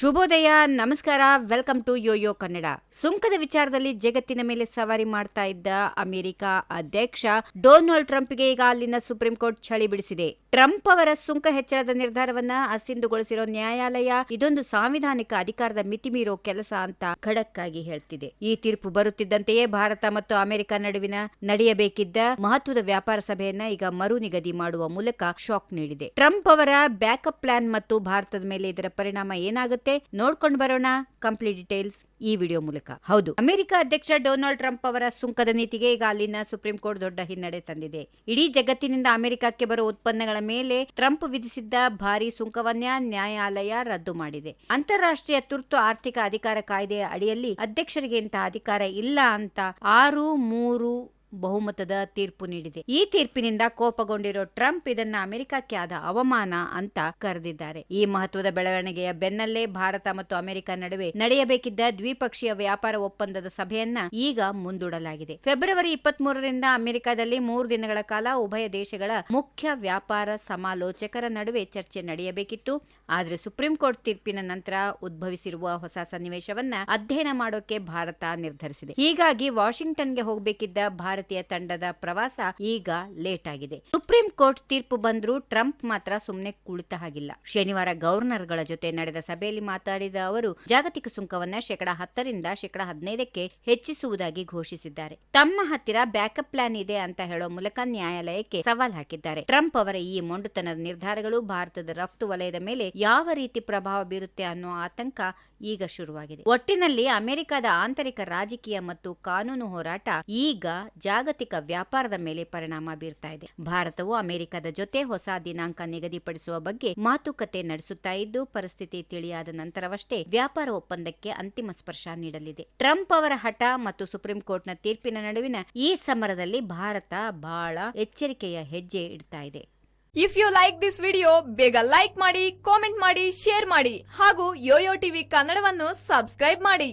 ಶುಭೋದಯ, ನಮಸ್ಕಾರ, welcome to Yoyo Kannada. ಸುಂಕದ ವಿಚಾರದಲ್ಲಿ ಜಗತ್ತಿನ ಮೇಲೆ ಸವಾರಿ ಮಾಡ್ತಾ ಇದ್ದ ಅಮೆರಿಕ ಅಧ್ಯಕ್ಷ ಡೊನಾಲ್ಡ್ ಟ್ರಂಪ್ಗೆ ಈಗ ಅಲ್ಲಿನ ಸುಪ್ರೀಂ ಕೋರ್ಟ್ ಚಳಿ ಬಿಡಿಸಿದೆ. ಟ್ರಂಪ್ ಅವರ ಸುಂಕ ಹೆಚ್ಚಳದ ನಿರ್ಧಾರವನ್ನ ಅಸಿಂಧುಗೊಳಿಸಿರೋ ನ್ಯಾಯಾಲಯ ಇದೊಂದು ಸಾಂವಿಧಾನಿಕ ಅಧಿಕಾರದ ಮಿತಿಮೀರೋ ಕೆಲಸ ಅಂತ ಖಡಕ್ ಆಗಿ ಹೇಳ್ತಿದೆ. ಈ ತೀರ್ಪು ಬರುತ್ತಿದ್ದಂತೆಯೇ ಭಾರತ ಮತ್ತು ಅಮೆರಿಕ ನಡುವಿನ ನಡೆಯಬೇಕಿದ್ದ ಮಹತ್ವದ ವ್ಯಾಪಾರ ಸಭೆಯನ್ನ ಈಗ ಮರು ನಿಗದಿ ಮಾಡುವ ಮೂಲಕ ಶಾಕ್ ನೀಡಿದೆ. ಟ್ರಂಪ್ ಅವರ ಬ್ಯಾಕಪ್ ಪ್ಲಾನ್ ಮತ್ತು ಭಾರತದ ಮೇಲೆ ಇದರ ಪರಿಣಾಮ ಏನಾಗುತ್ತೆ ನೋಡ್ಕೊಂಡು ಬರೋಣ. ಕಂಪ್ಲೀಟ್ ಡೀಟೇಲ್ಸ್ ಈ ವಿಡಿಯೋ ಮೂಲಕ. ಹೌದು, ಅಮೆರಿಕ ಅಧ್ಯಕ್ಷ ಡೊನಾಲ್ಡ್ ಟ್ರಂಪ್ ಅವರ ಸುಂಕದ ನೀತಿಗೆ ಈಗ ಅಲ್ಲಿನ ಸುಪ್ರೀಂ ಕೋರ್ಟ್ ದೊಡ್ಡ ಹಿನ್ನಡೆ ತಂದಿದೆ. ಇಡೀ ಜಗತ್ತಿನಿಂದ ಅಮೆರಿಕಕ್ಕೆ ಬರುವ ಉತ್ಪನ್ನಗಳ ಮೇಲೆ ಟ್ರಂಪ್ ವಿಧಿಸಿದ್ದ ಭಾರಿ ಸುಂಕವನ್ನ ನ್ಯಾಯಾಲಯ ರದ್ದು ಮಾಡಿದೆ. ಅಂತಾರಾಷ್ಟ್ರೀಯ ತುರ್ತು ಆರ್ಥಿಕ ಅಧಿಕಾರ ಕಾಯ್ದೆಯ ಅಡಿಯಲ್ಲಿ ಅಧ್ಯಕ್ಷರಿಗೆ ಇಂತಹ ಅಧಿಕಾರ ಇಲ್ಲ ಅಂತ 6-3 ಬಹುಮತದ ತೀರ್ಪು ನೀಡಿದೆ. ಈ ತೀರ್ಪಿನಿಂದ ಕೋಪಗೊಂಡಿರೋ ಟ್ರಂಪ್ ಇದನ್ನ ಅಮೆರಿಕಕ್ಕೆ ಆದ ಅವಮಾನ ಅಂತ ಕರೆದಿದ್ದಾರೆ. ಈ ಮಹತ್ವದ ಬೆಳವಣಿಗೆಯ ಬೆನ್ನಲ್ಲೇ ಭಾರತ ಮತ್ತು ಅಮೆರಿಕ ನಡುವೆ ನಡೆಯಬೇಕಿದ್ದ ದ್ವಿಪಕ್ಷೀಯ ವ್ಯಾಪಾರ ಒಪ್ಪಂದದ ಸಭೆಯನ್ನ ಈಗ ಮುಂದೂಡಲಾಗಿದೆ. ಫೆಬ್ರವರಿ 23ರಿಂದ ಅಮೆರಿಕದಲ್ಲಿ 3 ದಿನಗಳ ಕಾಲ ಉಭಯ ದೇಶಗಳ ಮುಖ್ಯ ವ್ಯಾಪಾರ ಸಮಾಲೋಚಕರ ನಡುವೆ ಚರ್ಚೆ ನಡೆಯಬೇಕಿತ್ತು. ಆದ್ರೆ ಸುಪ್ರೀಂ ಕೋರ್ಟ್ ತೀರ್ಪಿನ ನಂತರ ಉದ್ಭವಿಸಿರುವ ಹೊಸ ಸನ್ನಿವೇಶವನ್ನ ಅಧ್ಯಯನ ಮಾಡೋಕೆ ಭಾರತ ನಿರ್ಧರಿಸಿದೆ. ಹೀಗಾಗಿ ವಾಷಿಂಗ್ಟನ್ಗೆ ಹೋಗಬೇಕಿದ್ದ ಭಾರತೀಯ ತಂಡದ ಪ್ರವಾಸ ಈಗ ಲೇಟ್ ಆಗಿದೆ. ಸುಪ್ರೀಂ ಕೋರ್ಟ್ ತೀರ್ಪು ಬಂದ್ರೂ ಟ್ರಂಪ್ ಮಾತ್ರ ಸುಮ್ಮನೆ ಕುಳಿತ ಹಾಗಿಲ್ಲ. ಶನಿವಾರ ಗವರ್ನರ್ಗಳ ಜೊತೆ ನಡೆದ ಸಭೆಯಲ್ಲಿ ಮಾತಾಡಿದ ಅವರು ಜಾಗತಿಕ ಸುಂಕವನ್ನ 10% 15% ಹೆಚ್ಚಿಸುವುದಾಗಿ ಘೋಷಿಸಿದ್ದಾರೆ. ತಮ್ಮ ಹತ್ತಿರ ಬ್ಯಾಕಪ್ ಪ್ಲಾನ್ ಇದೆ ಅಂತ ಹೇಳೋ ಮೂಲಕ ನ್ಯಾಯಾಲಯಕ್ಕೆ ಸವಾಲ್ ಹಾಕಿದ್ದಾರೆ. ಟ್ರಂಪ್ ಅವರ ಈ ಮೊಂಡುತನದ ನಿರ್ಧಾರಗಳು ಭಾರತದ ರಫ್ತು ವಲಯದ ಮೇಲೆ ಯಾವ ರೀತಿ ಪ್ರಭಾವ ಬೀರುತ್ತೆ ಅನ್ನೋ ಆತಂಕ ಈಗ ಶುರುವಾಗಿದೆ. ಒಟ್ಟಿನಲ್ಲಿ ಅಮೆರಿಕದ ಆಂತರಿಕ ರಾಜಕೀಯ ಮತ್ತು ಕಾನೂನು ಹೋರಾಟ ಈಗ ಜಾಗತಿಕ ವ್ಯಾಪಾರದ ಮೇಲೆ ಪರಿಣಾಮ ಬೀರ್ತಾ ಇದೆ. ಭಾರತವು ಅಮೆರಿಕದ ಜೊತೆ ಹೊಸ ದಿನಾಂಕ ನಿಗದಿಪಡಿಸುವ ಬಗ್ಗೆ ಮಾತುಕತೆ ನಡೆಸುತ್ತಾ ಇದ್ದು, ಪರಿಸ್ಥಿತಿ ತಿಳಿಯಾದ ನಂತರವಷ್ಟೇ ವ್ಯಾಪಾರ ಒಪ್ಪಂದಕ್ಕೆ ಅಂತಿಮ ಸ್ಪರ್ಶ ನೀಡಲಿದೆ. ಟ್ರಂಪ್ ಅವರ ಹಠ ಮತ್ತು ಸುಪ್ರೀಂ ಕೋರ್ಟ್ನ ತೀರ್ಪಿನ ನಡುವಿನ ಈ ಸಮರದಲ್ಲಿ ಭಾರತ ಬಹಳ ಎಚ್ಚರಿಕೆಯ ಹೆಜ್ಜೆ ಇಡ್ತಾ ಇದೆ. If you like this video, ಬೇಗ ಲೈಕ್ ಮಾಡಿ, ಕಾಮೆಂಟ್ ಮಾಡಿ, ಶೇರ್ ಮಾಡಿ ಹಾಗೂ ಯೋಯೋ ಟಿವಿ ಕನ್ನಡವನ್ನು ಸಬ್ಸ್ಕ್ರೈಬ್ ಮಾಡಿ.